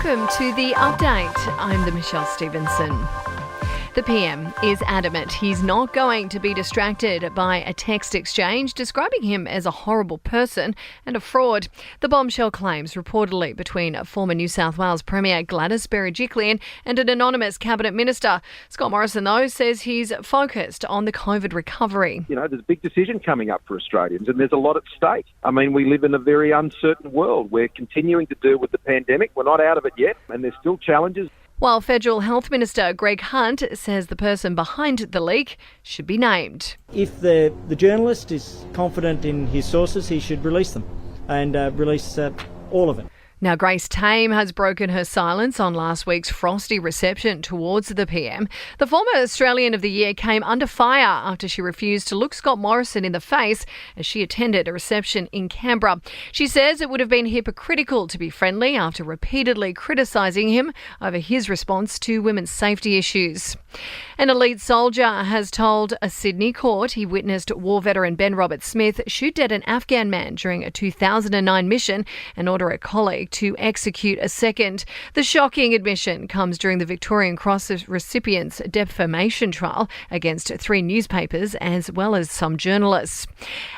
Welcome to The Update. I'm the Michelle Stevenson. The PM is adamant he's not going to be distracted by a text exchange describing him as a horrible person and a fraud. The Bombshell claims reportedly between former New South Wales Premier Gladys Berejiklian and an anonymous cabinet minister. Scott Morrison, though, says he's focused on the COVID recovery. You know, there's a big decision coming up for Australians and there's a lot at stake. I mean, we live in a very uncertain world. We're continuing to deal with the pandemic. We're not out of it yet and there's still challenges. While Federal Health Minister Greg Hunt says the person behind the leak should be named. If the journalist is confident in his sources, he should release them and release all of it. Now, Grace Tame has broken her silence on last week's frosty reception towards the PM. The former Australian of the Year came under fire after she refused to look Scott Morrison in the face as she attended a reception in Canberra. She says it would have been hypocritical to be friendly after repeatedly criticising him over his response to women's safety issues. An elite soldier has told a Sydney court he witnessed war veteran Ben Roberts-Smith shoot dead an Afghan man during a 2009 mission and order a colleague to execute a second. The shocking admission comes during the Victorian Cross recipients' defamation trial against 3 newspapers as well as some journalists.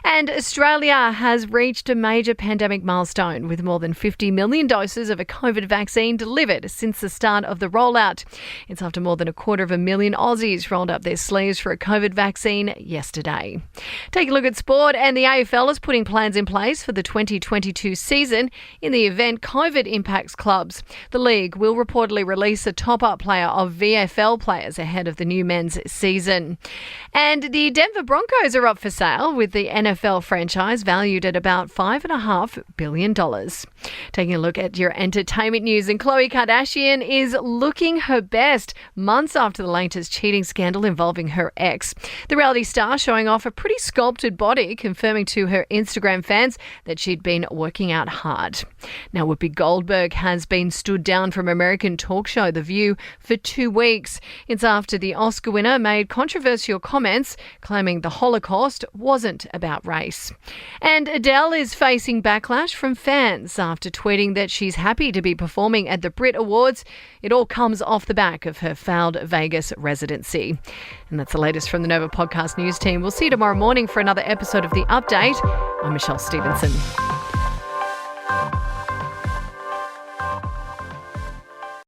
And Australia has reached a major pandemic milestone with more than 50 million doses of a COVID vaccine delivered since the start of the rollout. It's after more than 250,000 Aussies rolled up their sleeves for a COVID vaccine yesterday. Take a look at sport, and the AFL is putting plans in place for the 2022 season in the event COVID impacts clubs. The league will reportedly release a top-up player of VFL players ahead of the new men's season. And the Denver Broncos are up for sale, with the NFL franchise valued at about $5.5 billion. Taking a look at your entertainment news, and Khloe Kardashian is looking her best months after the latest cheating scandal involving her ex. The reality star showing off a pretty sculpted body, confirming to her Instagram fans that she'd been working out hard. Now, Whoopi Goldberg has been stood down from American talk show The View for 2 weeks. It's after the Oscar winner made controversial comments claiming the Holocaust wasn't about race. And Adele is facing backlash from fans after tweeting that she's happy to be performing at the Brit Awards. It all comes off the back of her failed Vegas residency. And that's the latest from the Nova Podcast News team. We'll see you tomorrow morning for another episode of The Update. I'm Michelle Stevenson.